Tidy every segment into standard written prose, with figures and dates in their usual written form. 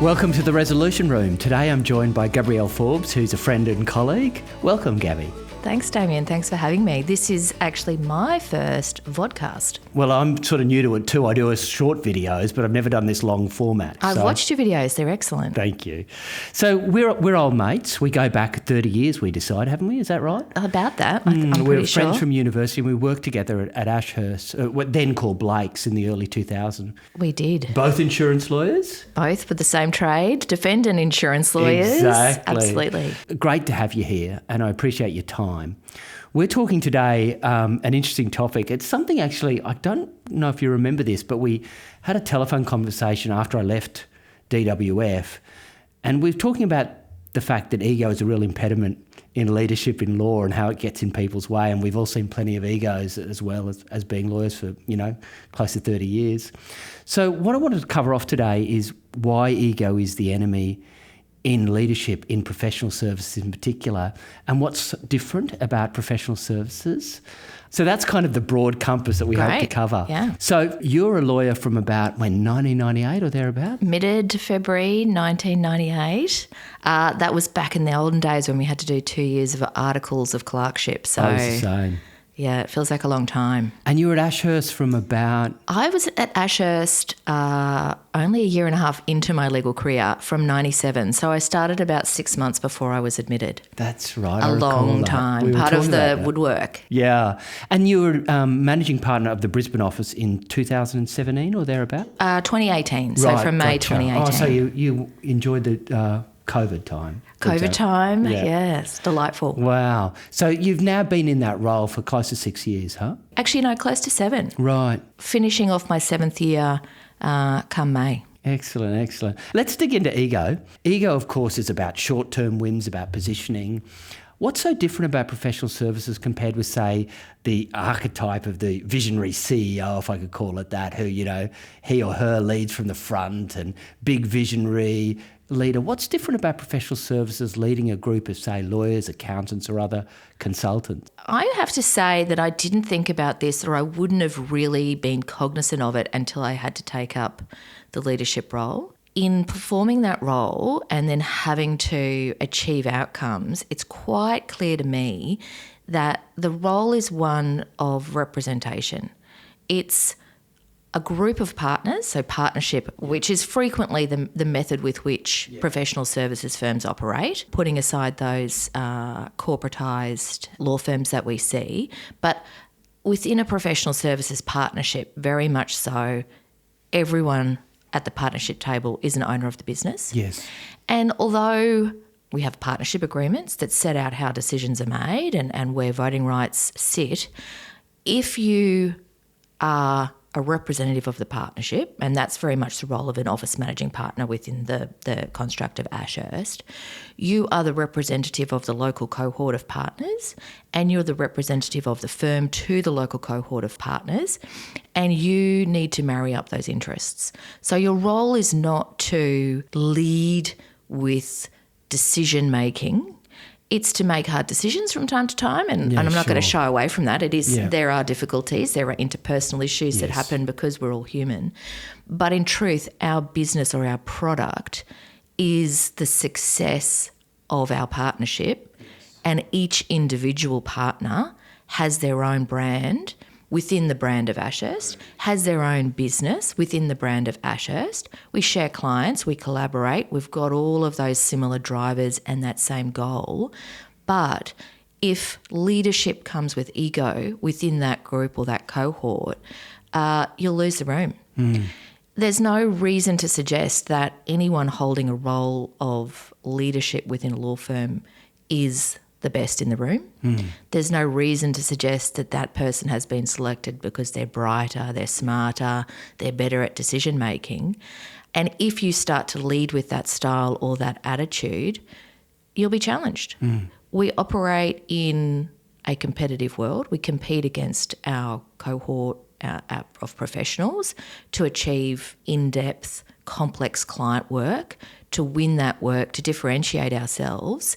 Welcome to the Resolution Room. Today I'm joined by Gabrielle Forbes, who's a friend and colleague. Welcome, Gabby. Thanks, Damien. Thanks for having me. This is actually my first vodcast. Well, I'm sort of new to it too. I do short videos, but I've never done this long format. I've watched your videos. They're excellent. Thank you. So we're old mates. We go back 30 years, we decide, haven't we? Is that right? About that, I'm we're pretty sure. friends from university and we worked together at Ashurst, what then called Blake's in the early 2000s. We did. Both insurance lawyers? Both with the same trade, defendant insurance lawyers. Exactly. Absolutely. Great to have you here and I appreciate your time. We're talking today an interesting topic. It's something actually, I don't know if you remember this, but we had a telephone conversation after I left DWF and we're talking about the fact that ego is a real impediment in leadership in law and how it gets in people's way, and we've all seen plenty of egos as well as being lawyers for, close to 30 years. So what I wanted to cover off today is why ego is the enemy in leadership, in professional services in particular, and what's different about professional services. So that's kind of the broad compass that we hope to cover. Yeah. So you're a lawyer from about, 1998 or thereabout? Admitted February 1998. That was back in the olden days when we had to do 2 years of articles of clerkship. So I was the same. Yeah, it feels like a long time. And you were at Ashurst from about... I was at Ashurst only a year and a half into my legal career from 97. So I started about 6 months before I was admitted. That's right. A long time. Part of the woodwork. Yeah. And you were managing partner of the Brisbane office in 2017 or thereabout? 2018. So from May 2018. Oh, so you enjoyed the COVID time. COVID time, yes, delightful. Wow. So you've now been in that role for close to 6 years, huh? Actually, no, close to 7. Right. Finishing off my 7th year come May. Excellent. Let's dig into ego. Ego, of course, is about short-term wins, about positioning. What's so different about professional services compared with, say, the archetype of the visionary CEO, if I could call it that, who, he or her leads from the front and big visionary leader? What's different about professional services leading a group of, say, lawyers, accountants or other consultants? I have to say that I didn't think about this, or I wouldn't have really been cognizant of it until I had to take up the leadership role. In performing that role and then having to achieve outcomes, it's quite clear to me that the role is one of representation. It's a group of partners, so partnership, which is frequently the method with which professional services firms operate, putting aside those corporatised law firms that we see. But within a professional services partnership, very much so, everyone at the partnership table is an owner of the business. Yes. And although we have partnership agreements that set out how decisions are made and where voting rights sit, if you are a representative of the partnership, and that's very much the role of an office managing partner within the construct of Ashurst, you are the representative of the local cohort of partners and you're the representative of the firm to the local cohort of partners, and you need to marry up those interests. So your role is not to lead with decision making. It's to make hard decisions from time to time, and I'm not going to shy away from that. It is there are difficulties, there are interpersonal issues that happen because we're all human. But in truth, our business or our product is the success of our partnership, and each individual partner has their own brand within the brand of Ashurst, has their own business within the brand of Ashurst. We share clients, we collaborate, we've got all of those similar drivers and that same goal. But if leadership comes with ego within that group or that cohort, you'll lose the room. There's no reason to suggest that anyone holding a role of leadership within a law firm is the best in the room. There's no reason to suggest that that person has been selected because they're brighter, they're smarter, they're better at decision making. And if you start to lead with that style or that attitude, you'll be challenged. We operate in a competitive world. We compete against our cohort of professionals to achieve in-depth, complex client work, to win that work, to differentiate ourselves.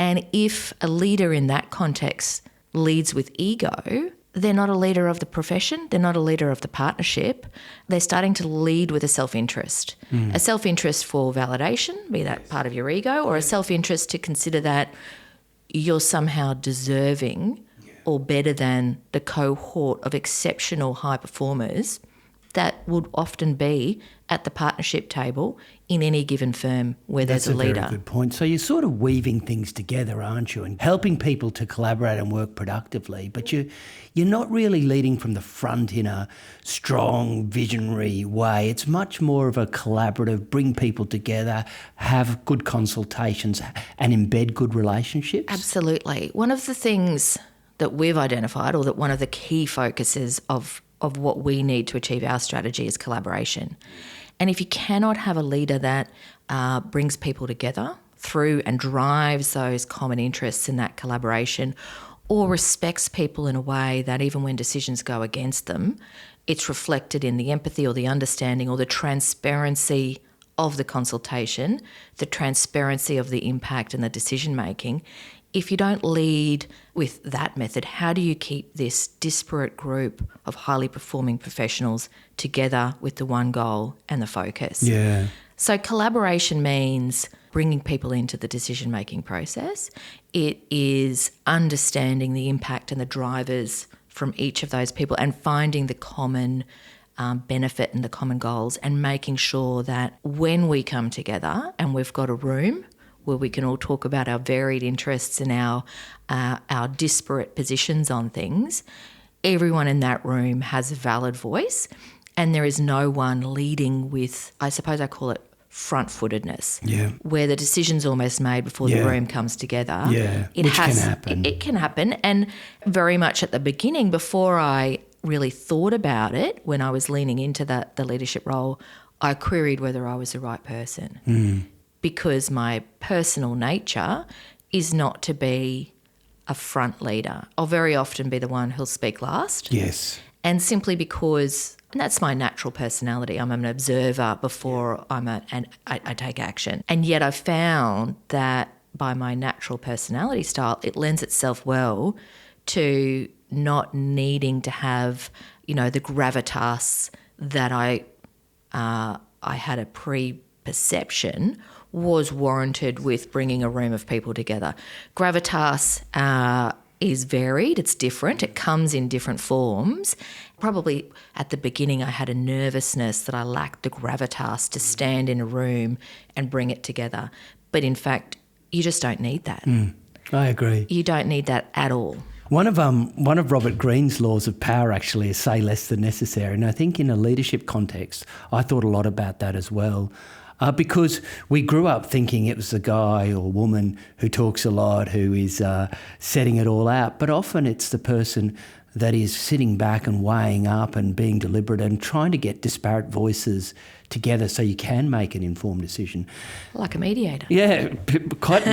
And if a leader in that context leads with ego, they're not a leader of the profession, they're not a leader of the partnership. They're starting to lead with a self-interest. A self-interest for validation, be that part of your ego, or a self-interest to consider that you're somehow deserving or better than the cohort of exceptional high performers that would often be at the partnership table in any given firm where there's a leader. That's a very good point. So you're sort of weaving things together, aren't you, and helping people to collaborate and work productively, but you're not really leading from the front in a strong, visionary way. It's much more of a collaborative, bring people together, have good consultations and embed good relationships. Absolutely. One of the things that we've identified, or that one of the key focuses of what we need to achieve our strategy, is collaboration. And if you cannot have a leader that brings people together through and drives those common interests in that collaboration, or respects people in a way that even when decisions go against them, it's reflected in the empathy or the understanding or the transparency of the consultation, the transparency of the impact and the decision making. If you don't lead with that method, how do you keep this disparate group of highly performing professionals together with the one goal and the focus? Yeah. So collaboration means bringing people into the decision-making process. It is understanding the impact and the drivers from each of those people and finding the common benefit and the common goals, and making sure that when we come together and we've got a room where we can all talk about our varied interests and our disparate positions on things, everyone in that room has a valid voice, and there is no one leading with, I suppose I call it front-footedness, where the decision's almost made before the room comes together. Which can happen. It can happen. And very much at the beginning, before I really thought about it, when I was leaning into the leadership role, I queried whether I was the right person. Because my personal nature is not to be a front leader. I'll very often be the one who'll speak last. Yes. And simply because, and that's my natural personality, I'm an observer before I take action. And yet I've found that by my natural personality style, it lends itself well to not needing to have, the gravitas that I had a preperception was warranted with bringing a room of people together. Gravitas is varied, it's different, it comes in different forms. Probably at the beginning I had a nervousness that I lacked the gravitas to stand in a room and bring it together. But in fact, you just don't need that. I agree. You don't need that at all. One of Robert Greene's laws of power actually is say less than necessary. And I think in a leadership context, I thought a lot about that as well. Because we grew up thinking it was the guy or woman who talks a lot, who is setting it all out. But often it's the person that is sitting back and weighing up and being deliberate and trying to get disparate voices together so you can make an informed decision. Like a mediator. Yeah,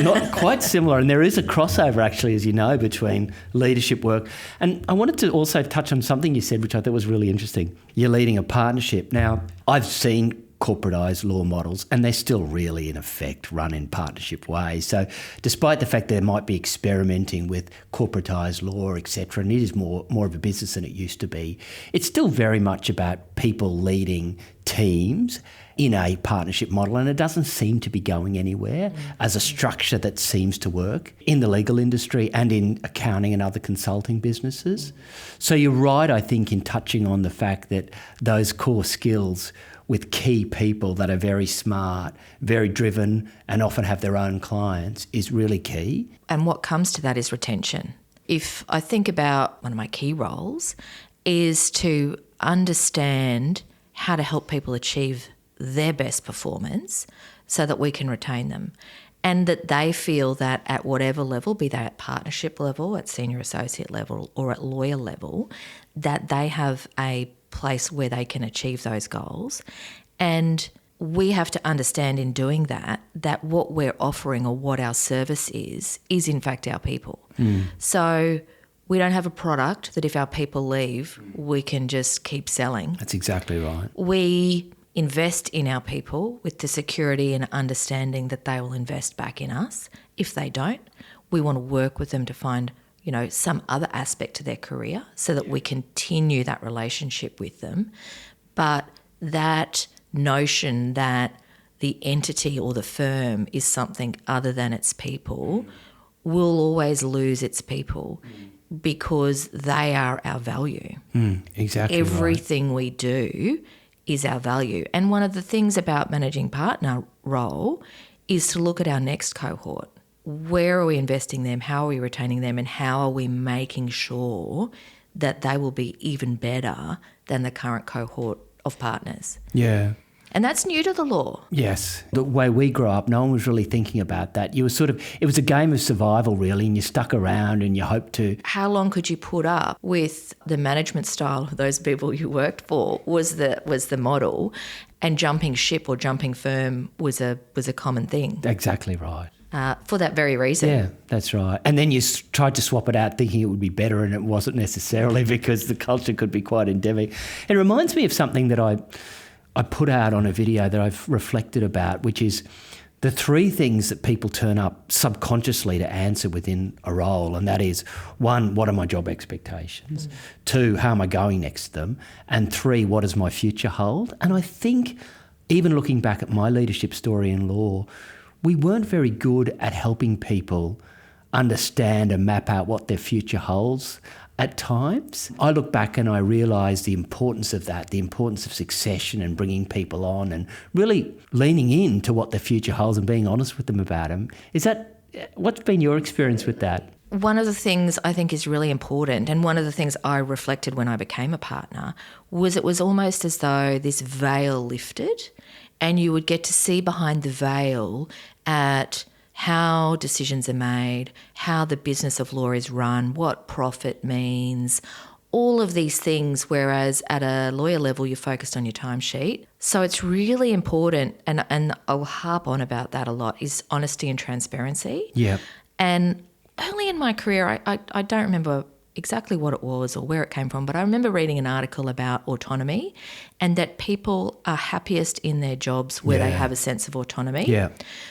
not quite similar. And there is a crossover actually, as you know, between leadership work. And I wanted to also touch on something you said, which I thought was really interesting. You're leading a partnership. Now, I've seen corporatised law models, and they're still really in effect run in partnership ways. So despite the fact that they might be experimenting with corporatised law, etc., and it is more of a business than it used to be, it's still very much about people leading teams in a partnership model, and it doesn't seem to be going anywhere as a structure that seems to work in the legal industry and in accounting and other consulting businesses. So you're right, I think, in touching on the fact that those core skills with key people that are very smart, very driven, and often have their own clients is really key. And what comes to that is retention. If I think about one of my key roles is to understand how to help people achieve their best performance so that we can retain them, and that they feel that at whatever level, be they at partnership level, at senior associate level, or at lawyer level, that they have a place where they can achieve those goals. And we have to understand in doing that what we're offering or what our service is in fact our people. So we don't have a product that if our people leave, we can just keep selling. That's exactly right. We invest in our people with the security and understanding that they will invest back in us. If they don't, we want to work with them to find some other aspect to their career so that we continue that relationship with them. But that notion that the entity or the firm is something other than its people will always lose its people because they are our value. Exactly. Everything we do is our value. And one of the things about managing partner role is to look at our next cohort. Where are we investing them? How are we retaining them? And how are we making sure that they will be even better than the current cohort of partners? Yeah. And that's new to the law. Yes. The way we grew up, no one was really thinking about that. It was a game of survival really, and you stuck around and you hoped to. How long could you put up with the management style of those people you worked for was the model, and jumping ship or jumping firm was a common thing. Exactly right. For that very reason. Yeah, that's right. And then you tried to swap it out thinking it would be better, and it wasn't necessarily because the culture could be quite endemic. It reminds me of something that I put out on a video that I've reflected about, which is the 3 things that people turn up subconsciously to answer within a role. And that is, 1, what are my job expectations? 2, how am I going next to them? And 3, what does my future hold? And I think even looking back at my leadership story in law, we weren't very good at helping people understand and map out what their future holds at times. I look back and I realise the importance of that, the importance of succession and bringing people on and really leaning into what their future holds and being honest with them about them. What's been your experience with that? One of the things I think is really important, and one of the things I reflected when I became a partner, was it was almost as though this veil lifted and you would get to see behind the veil at how decisions are made, how the business of law is run, what profit means, all of these things, whereas at a lawyer level you're focused on your timesheet. So it's really important, and I'll harp on about that a lot, is honesty and transparency. Yeah. And early in my career, I don't remember exactly what it was or where it came from, but I remember reading an article about autonomy and that people are happiest in their jobs where they have a sense of autonomy. Yeah.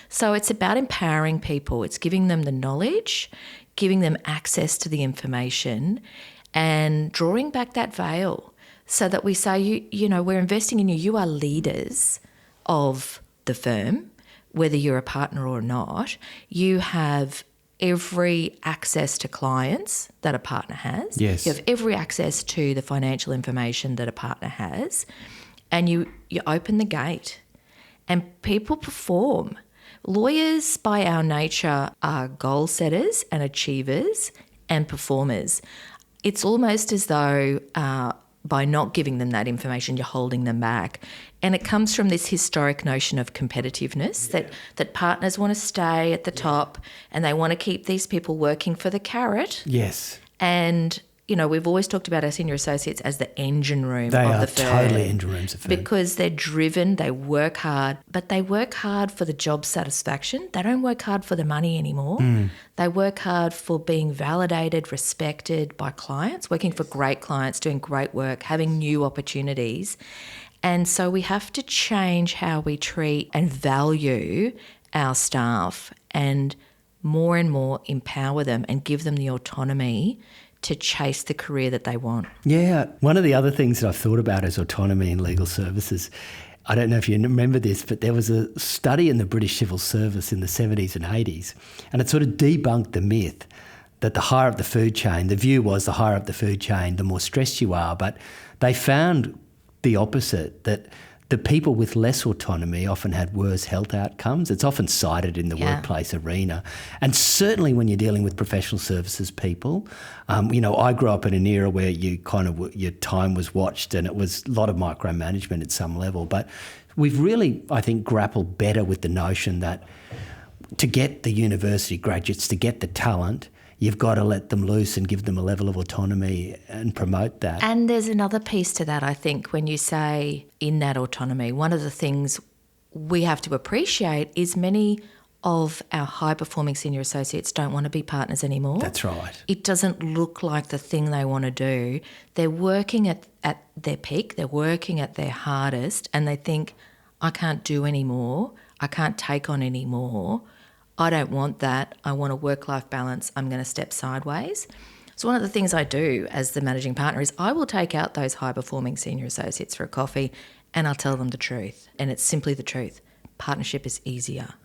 So it's about empowering people. It's giving them the knowledge, giving them access to the information, and drawing back that veil so that we say, you know, we're investing in you. You are leaders of the firm, whether you're a partner or not. You have every access to clients that a partner has. Yes. You have every access to the financial information that a partner has, and you open the gate and people perform. Lawyers by our nature are goal setters and achievers and performers. It's almost as though by not giving them that information, you're holding them back. And it comes from this historic notion of competitiveness, that partners want to stay at the top and they want to keep these people working for the carrot. Yes. And, you know, we've always talked about our senior associates as the engine room They of are the firm. totally engine rooms of the firm. Because they're driven, they work hard, but they work hard for the job satisfaction. They don't work hard for the money anymore. They work hard for being validated, respected by clients, working for great clients, doing great work, having new opportunities. And so we have to change how we treat and value our staff and more empower them and give them the autonomy to chase the career that they want. Yeah. One of the other things that I've thought about is autonomy in legal services. I don't know if you remember this, but there was a study in the British Civil Service in the 70s and 80s, and it sort of debunked the myth that the higher up the food chain, the view was the higher up the food chain, the more stressed you are. But they found the opposite, that the people with less autonomy often had worse health outcomes. It's often cited in the workplace arena. And certainly when you're dealing with professional services people, you know, I grew up in an era where your time was watched and it was a lot of micromanagement at some level. But we've really, I think, grappled better with the notion that to get the university graduates, to get the talent, you've got to let them loose and give them a level of autonomy and promote that. And there's another piece to that, I think, when you say in that autonomy, one of the things we have to appreciate is many of our high-performing senior associates don't want to be partners anymore. That's right. It doesn't look like the thing they want to do. They're working at their peak, they're working at their hardest, and they think, I can't do any more, I can't take on any more. I don't want that. I want a work-life balance. I'm going to step sideways. So one of the things I do as the managing partner is I will take out those high-performing senior associates for a coffee and I'll tell them the truth. And it's simply the truth. Partnership is easier.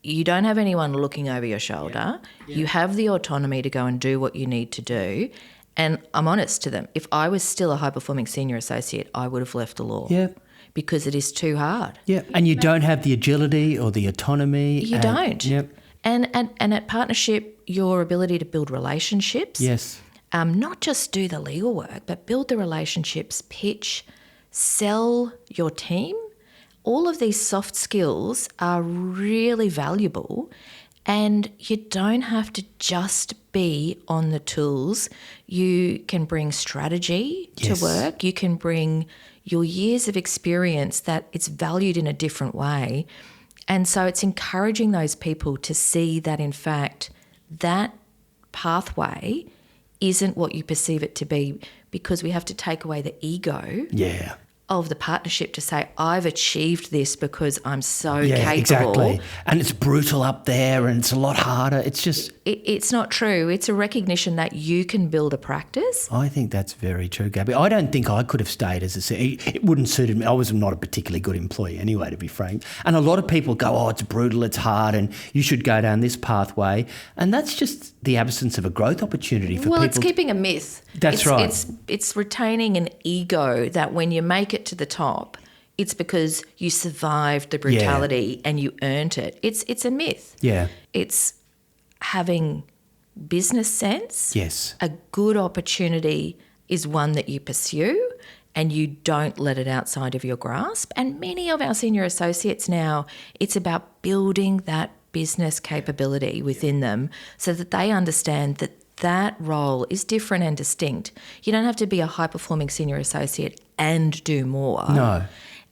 You don't have anyone looking over your shoulder. Yeah. You have the autonomy to go and do what you need to do. And I'm honest to them. If I was still a high-performing senior associate, I would have left the law. Yeah. Because it is too hard. Yeah. And you don't have the agility or the autonomy. You don't. Yep. And at partnership, your ability to build relationships. Yes. Not just do the legal work, but build the relationships, pitch, sell your team. All of these soft skills are really valuable, and you don't have to just be on the tools. You can bring strategy to work. You can bring your years of experience that it's valued in a different way. And so it's encouraging those people to see that, in fact, that pathway isn't what you perceive it to be, because we have to take away the ego of the partnership to say, I've achieved this because I'm so capable. Exactly. And it's brutal up there and it's a lot harder. It's just... It's not true. It's a recognition that you can build a practice. I think that's very true, Gabby. I don't think I could have stayed as a CEO. It wouldn't suited me. I was not a particularly good employee anyway, to be frank. And a lot of people go, oh, it's brutal, it's hard, and you should go down this pathway. And that's just the absence of a growth opportunity for people. Well, it's keeping a myth. That's right. It's retaining an ego that when you make it to the top, it's because you survived the brutality and you earned it. It's a myth. Yeah. It's having business sense. Yes. A good opportunity is one that you pursue and you don't let it outside of your grasp. And many of our senior associates now, it's about building that business capability within them so that they understand that that role is different and distinct. You don't have to be a high-performing senior associate and do more. No.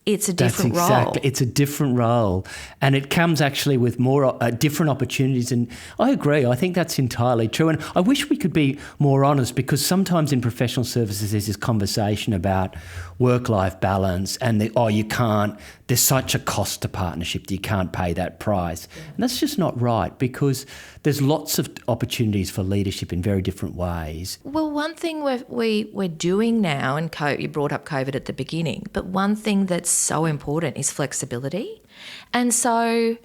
It's a different role. It's a different role, and it comes actually with more different opportunities. And I agree. I think that's entirely true. And I wish we could be more honest, because sometimes in professional services there's this conversation about work-life balance and you can't. There's such a cost to partnership that you can't pay that price, and that's just not right, because there's lots of opportunities for leadership in very different ways. Well, one thing we're doing now, and you brought up COVID at the beginning, but one thing that's so important is flexibility. And so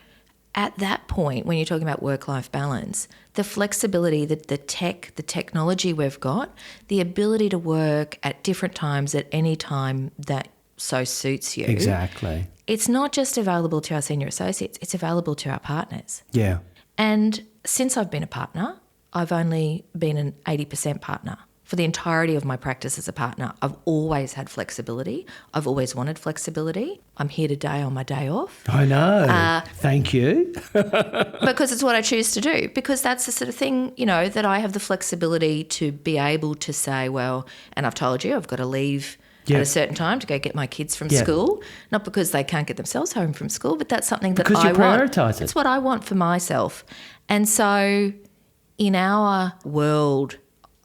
at that point, when you're talking about work-life balance, the flexibility, the technology we've got, the ability to work at different times at any time that so suits you. Exactly. It's not just available to our senior associates, it's available to our partners. Yeah. And since I've been a partner, I've only been an 80% partner. For the entirety of my practice as a partner, I've always had flexibility. I've always wanted flexibility. I'm here today on my day off. I know. Thank you. Because it's what I choose to do. Because that's the sort of thing, that I have the flexibility to be able to say, well, and I've told you, I've got to leave at a certain time to go get my kids from school. Not because they can't get themselves home from school, but that's something that because I you want. prioritise it. It's what I want for myself. And so in our world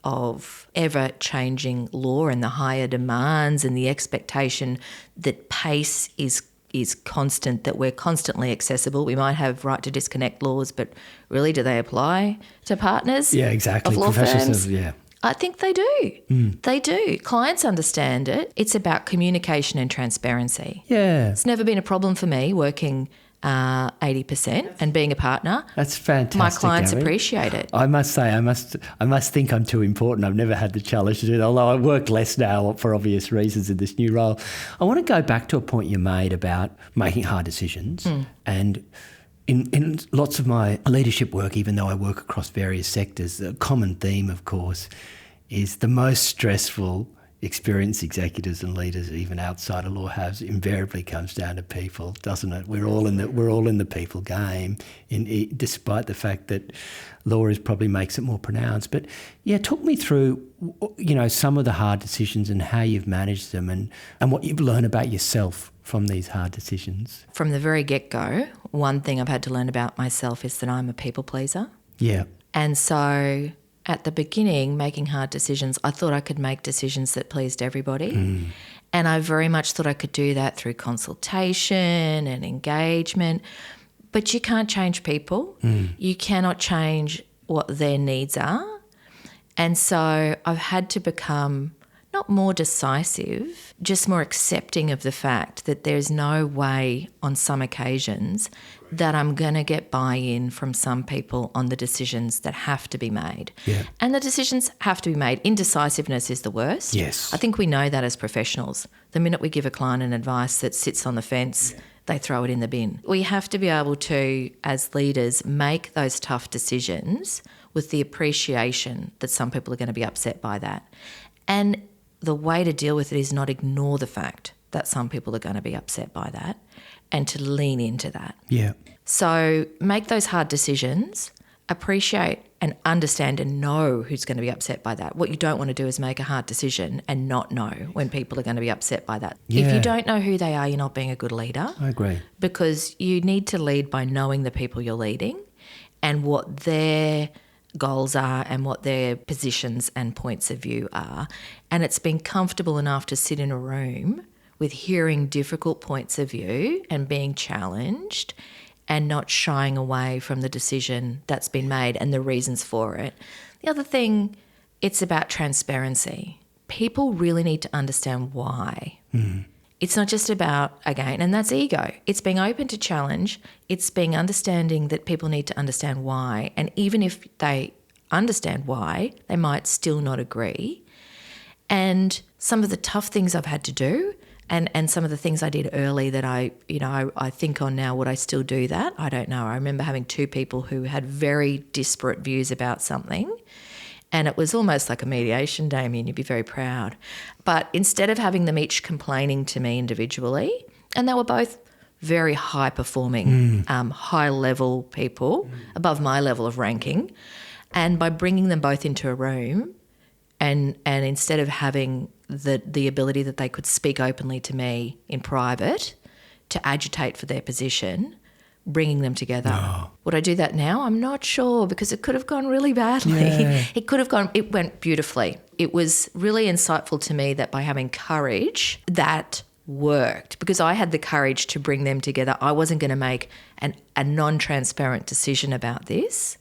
of ever-changing law and the higher demands and the expectation that pace is constant, that we're constantly accessible. We might have right to disconnect laws, but really do they apply to partners? Yeah, exactly. Of law firms? Yeah. I think they do. They do. Clients understand it. It's about communication and transparency. Yeah. It's never been a problem for me working 80% and being a partner. That's fantastic. My clients Gabby. Appreciate it. I must say, I must think I'm too important. I've never had the challenge to do that, although I work less now for obvious reasons in this new role. I want to go back to a point you made about making hard decisions. And in lots of my leadership work, even though I work across various sectors, the common theme, of course, is the most stressful experience executives and leaders, even outside of law, have invariably comes down to people, doesn't it? We're all in the people game, despite the fact that law probably makes it more pronounced. But yeah, talk me through, some of the hard decisions and how you've managed them, and what you've learned about yourself from these hard decisions. From the very get-go, one thing I've had to learn about myself is that I'm a people pleaser. Yeah. And so at the beginning, making hard decisions, I thought I could make decisions that pleased everybody. And I very much thought I could do that through consultation and engagement. But you can't change people. You cannot change what their needs are. And so I've had to become not more decisive, just more accepting of the fact that there's no way on some occasions that I'm going to get buy-in from some people on the decisions that have to be made. Yeah. And the decisions have to be made. Indecisiveness is the worst. Yes. I think we know that as professionals. The minute we give a client an advice that sits on the fence, they throw it in the bin. We have to be able to, as leaders, make those tough decisions with the appreciation that some people are going to be upset by that. And the way to deal with it is not ignore the fact that some people are going to be upset by that and to lean into that. Yeah. So make those hard decisions, appreciate and understand and know who's going to be upset by that. What you don't want to do is make a hard decision and not know when people are going to be upset by that. Yeah. If you don't know who they are, you're not being a good leader. I agree. Because you need to lead by knowing the people you're leading and what their goals are and what their positions and points of view are. And it's been comfortable enough to sit in a room with hearing difficult points of view and being challenged and not shying away from the decision that's been made and the reasons for it. The other thing, it's about transparency. People really need to understand why. It's not just about, again, and that's ego. It's being open to challenge. It's being understanding that people need to understand why. And even if they understand why, they might still not agree. And some of the tough things I've had to do and some of the things I did early that I think on now, would I still do that? I don't know. I remember having two people who had very disparate views about something. And it was almost like a mediation, Damien, you'd be very proud. But instead of having them each complaining to me individually, and they were both very high-performing, high-level people, above my level of ranking, and by bringing them both into a room and instead of having the ability that they could speak openly to me in private to agitate for their position, bringing them together. No. Would I do that now? I'm not sure, because it could have gone really badly. Yeah. It went beautifully. It was really insightful to me that by having courage, that worked, because I had the courage to bring them together. I wasn't going to make a non-transparent decision about this.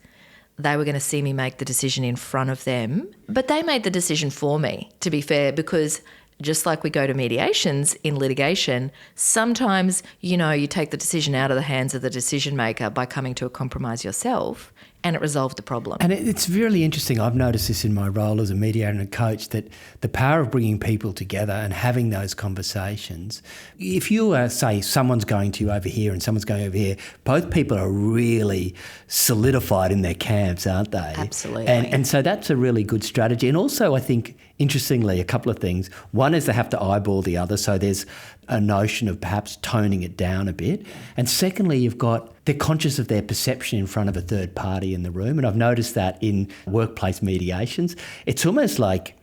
They were going to see me make the decision in front of them. But they made the decision for me, to be fair, because just like we go to mediations in litigation, sometimes, you take the decision out of the hands of the decision maker by coming to a compromise yourself, and it resolved the problem. And it's really interesting. I've noticed this in my role as a mediator and a coach, that the power of bringing people together and having those conversations. If you say someone's going to you over here and someone's going over here, both people are really solidified in their camps, aren't they? Absolutely. And so that's a really good strategy. And also, I think, interestingly, a couple of things. One is they have to eyeball the other, so there's a notion of perhaps toning it down a bit. And secondly, they're conscious of their perception in front of a third party in the room. And I've noticed that in workplace mediations. It's almost like,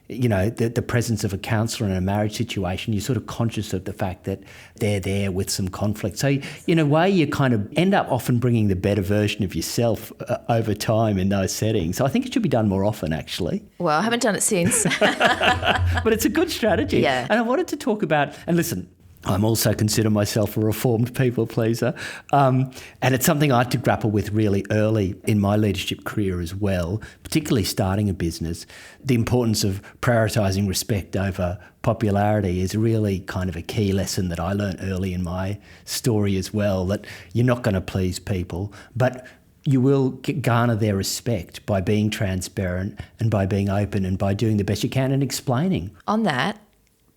the presence of a counsellor in a marriage situation. You're sort of conscious of the fact that they're there with some conflict. So in a way, you kind of end up often bringing the better version of yourself over time in those settings. So I think it should be done more often, actually. Well, I haven't done it since. But it's a good strategy. Yeah. And I wanted to talk about, and listen, I'm also consider myself a reformed people pleaser. And it's something I had to grapple with really early in my leadership career as well, particularly starting a business. The importance of prioritising respect over popularity is really kind of a key lesson that I learned early in my story as well, that you're not going to please people, but you will garner their respect by being transparent and by being open and by doing the best you can and explaining. On that,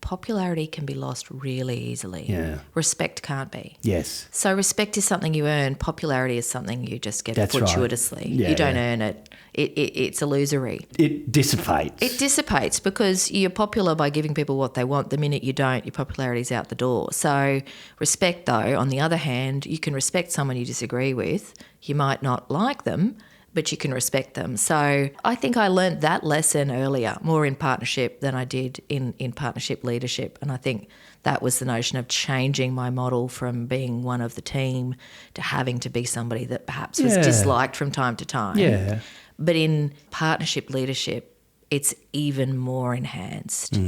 popularity can be lost really easily. Yeah. Respect can't be. Yes. So respect is something you earn. Popularity is something you just get That's right. fortuitously. Yeah, you don't earn it. It's illusory. It dissipates. It dissipates because you're popular by giving people what they want. The minute you don't, your popularity's out the door. So respect, though, on the other hand, you can respect someone you disagree with. You might not like them, but you can respect them. So I think I learnt that lesson earlier, more in partnership than I did in partnership leadership. And I think that was the notion of changing my model from being one of the team to having to be somebody that perhaps was disliked from time to time. Yeah. But in partnership leadership, it's even more enhanced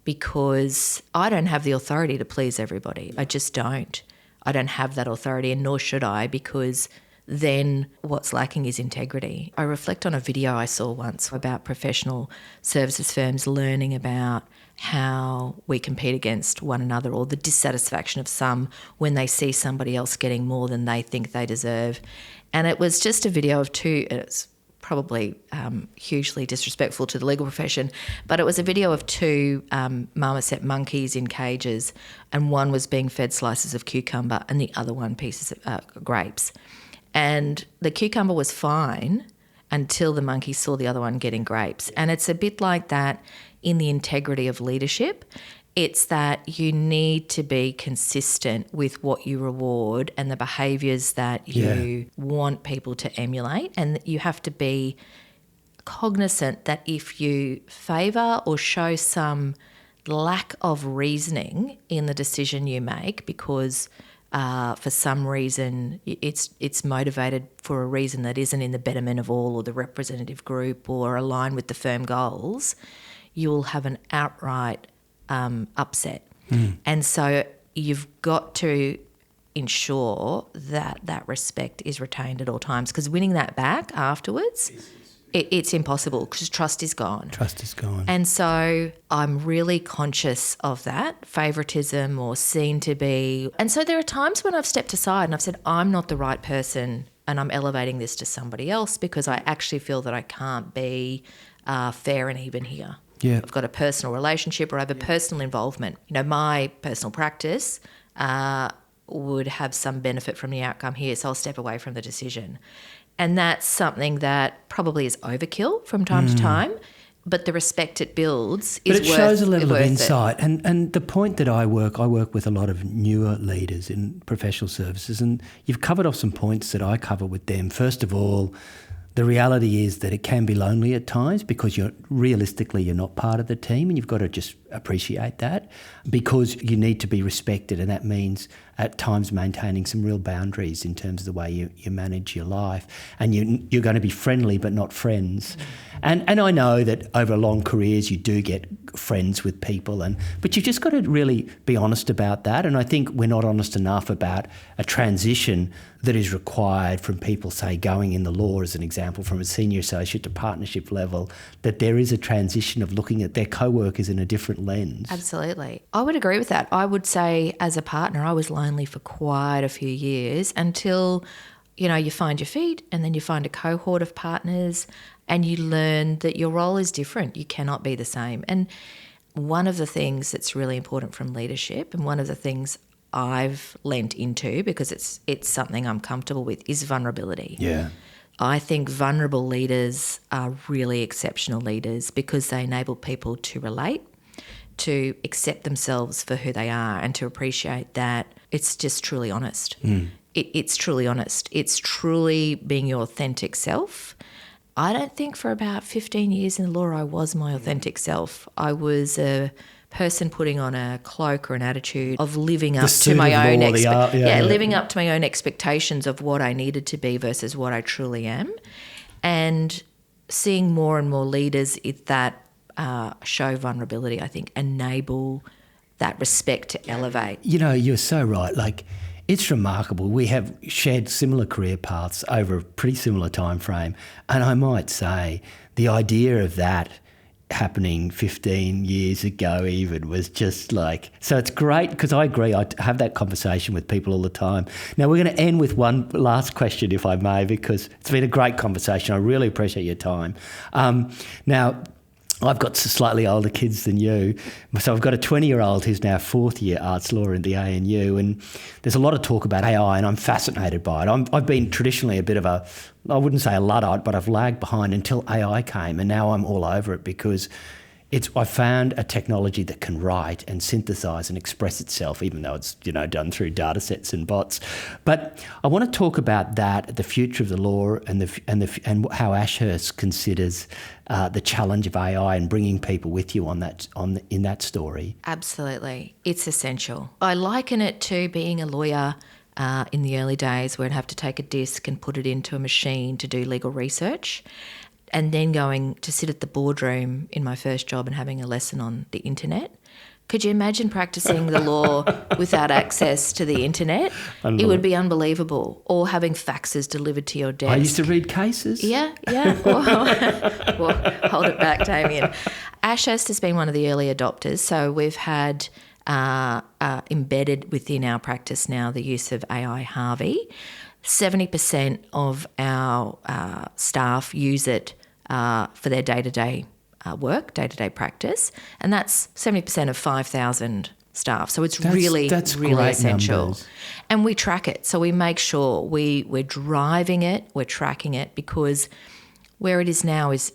because I don't have the authority to please everybody. I just don't. I don't have that authority, and nor should I, because then what's lacking is integrity. I reflect on a video I saw once about professional services firms learning about how we compete against one another, or the dissatisfaction of some when they see somebody else getting more than they think they deserve. And it was just a video of two, it's probably hugely disrespectful to the legal profession, but it was a video of two marmoset monkeys in cages, and one was being fed slices of cucumber and the other one pieces of grapes. And the cucumber was fine until the monkey saw the other one getting grapes. And it's a bit like that in the integrity of leadership. It's that you need to be consistent with what you reward and the behaviours that you want people to emulate. And you have to be cognizant that if you favour or show some lack of reasoning in the decision you make, because for some reason it's motivated for a reason that isn't in the betterment of all or the representative group or aligned with the firm goals, you'll have an outright upset. And so you've got to ensure that that respect is retained at all times, because winning that back afterwards, it's impossible, because trust is gone. Trust is gone. And so I'm really conscious of that, favouritism or seen to be. And so there are times when I've stepped aside and I've said, I'm not the right person and I'm elevating this to somebody else because I actually feel that I can't be fair and even here. Yeah. I've got a personal relationship or I have a personal involvement. You know, my personal practice would have some benefit from the outcome here, so I'll step away from the decision. And that's something that probably is overkill from time to time, but the respect it builds is worth it. But it shows a level of insight. And the point that I work with a lot of newer leaders in professional services, and you've covered off some points that I cover with them. First of all, the reality is that it can be lonely at times because you're not part of the team, and you've got to just appreciate that, because you need to be respected, and that means at times maintaining some real boundaries in terms of the way you manage your life, and you're going to be friendly but not friends. And I know that over long careers you do get friends with people, but you've just got to really be honest about that. And I think we're not honest enough about a transition that is required from people, say, going in the law as an example, from a senior associate to partnership level, that there is a transition of looking at their co-workers in a different lens. Absolutely. I would agree with that. I would say as a partner, I was lonely for quite a few years until, you find your feet, and then you find a cohort of partners and you learn that your role is different. You cannot be the same. And one of the things that's really important from leadership, and one of the things I've lent into because it's something I'm comfortable with, is vulnerability. Yeah. I think vulnerable leaders are really exceptional leaders because they enable people to relate, to accept themselves for who they are, and to appreciate that it's just truly honest. It's truly honest. It's truly being your authentic self. I don't think for about 15 years in the law I was my authentic self. I was a person putting on a cloak or an attitude of living up to my own living up to my own expectations of what I needed to be versus what I truly am, and seeing more and more leaders that show vulnerability, I think, enable that respect to elevate. You're so right. Like, it's remarkable. We have shared similar career paths over a pretty similar time frame, and I might say the idea of that happening 15 years ago even was just like, so it's great, because I agree, I have that conversation with people all the time. Now we're going to end with one last question, if I may, because it's been a great conversation. I really appreciate your time. Now, I've got slightly older kids than you. So I've got a 20-year-old who's now fourth year arts law in the ANU, and there's a lot of talk about AI, and I'm fascinated by it. I've been traditionally a bit of I wouldn't say a Luddite, but I've lagged behind until AI came, and now I'm all over it because I found a technology that can write and synthesize and express itself, even though it's done through data sets and bots. But I want to talk about that, the future of the law, and how Ashurst considers the challenge of AI and bringing people with you in that story. Absolutely, it's essential. I liken it to being a lawyer in the early days, where I'd have to take a disc and put it into a machine to do legal research. And then going to sit at the boardroom in my first job and having a lesson on the internet Could you imagine practicing the law without access to the internet? It would be unbelievable. Or having faxes delivered to your desk. I used to read cases. Yeah. Well, hold it back, Damien. Ashurst has been one of the early adopters, so we've had embedded within our practice now the use of AI Harvey. 70% of our staff use it for their day-to-day work, day-to-day practice, and that's 70% of 5,000 staff. So it's really essential. Numbers. And we track it. So we make sure we're driving it, we're tracking it, because where it is now is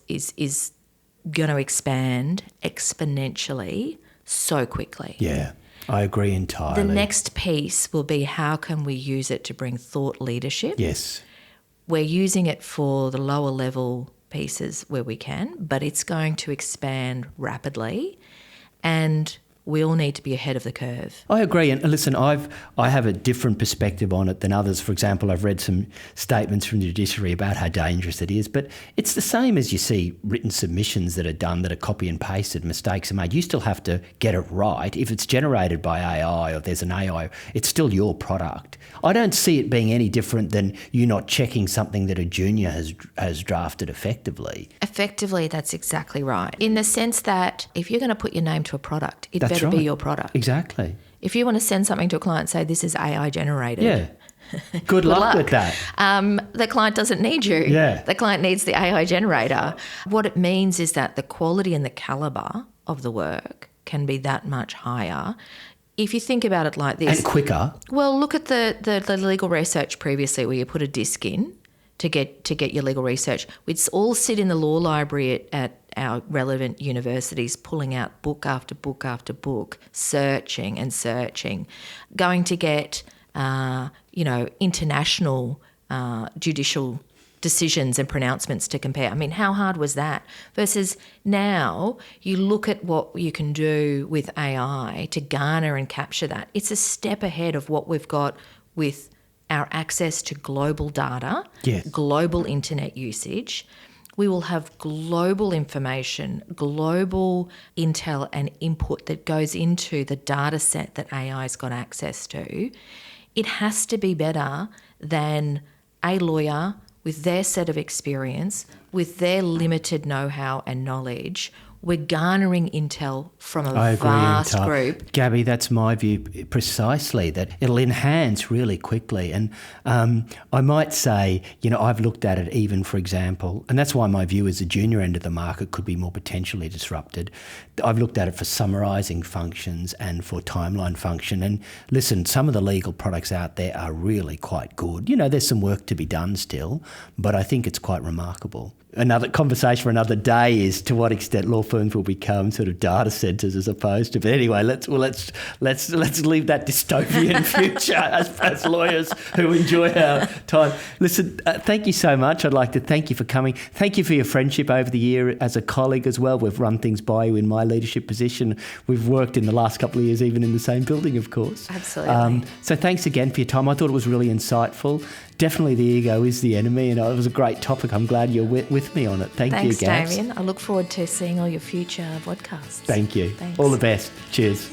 going to expand exponentially so quickly. Yeah, I agree entirely. The next piece will be, how can we use it to bring thought leadership? Yes. We're using it for the lower level pieces where we can, but it's going to expand rapidly, and we all need to be ahead of the curve. I agree. And listen, I have a different perspective on it than others. For example, I've read some statements from the judiciary about how dangerous it is, but it's the same as you see written submissions that are done that are copy and pasted, mistakes are made. You still have to get it right. If it's generated by AI or there's an AI, it's still your product. I don't see it being any different than you not checking something that a junior has drafted effectively. Effectively, that's exactly right. In the sense that if you're going to put your name to a product, it better be your product. Exactly. If you want to send something to a client and say, this is AI generated. Yeah. Good luck with that. The client doesn't need you. Yeah. The client needs the AI generator. What it means is that the quality and the calibre of the work can be that much higher. If you think about it like this. And quicker. Well, look at the legal research previously where you put a disc in to get your legal research. We'd all sit in the law library at our relevant universities, pulling out book after book after book, searching and searching, going to get, international judicial decisions and pronouncements to compare. I mean, how hard was that? Versus now you look at what you can do with AI to garner and capture that. It's a step ahead of what we've got with our access to global data, yes, global internet usage. We will have global information, global intel and input that goes into the data set that AI's got access to. It has to be better than a lawyer with their set of experience, with their limited know-how and knowledge. We're garnering intel from a vast group. Gabby, that's my view precisely, that it'll enhance really quickly. And I might say, I've looked at it even, for example, and that's why my view is the junior end of the market could be more potentially disrupted. I've looked at it for summarising functions and for timeline function. And listen, some of the legal products out there are really quite good. There's some work to be done still, but I think it's quite remarkable. Another conversation for another day is to what extent law firms will become sort of data centres as opposed to. But anyway, let's leave that dystopian future as lawyers who enjoy our time. Listen, thank you so much. I'd like to thank you for coming. Thank you for your friendship over the year as a colleague as well. We've run things by you in my leadership position. We've worked in the last couple of years even in the same building, of course. Absolutely. So thanks again for your time. I thought it was really insightful. Definitely the ego is the enemy, and it was a great topic. I'm glad you're with me on it. Thanks you, Gabs. Thanks, Damien. I look forward to seeing all your future podcasts. Thank you. Thanks. All the best. Cheers.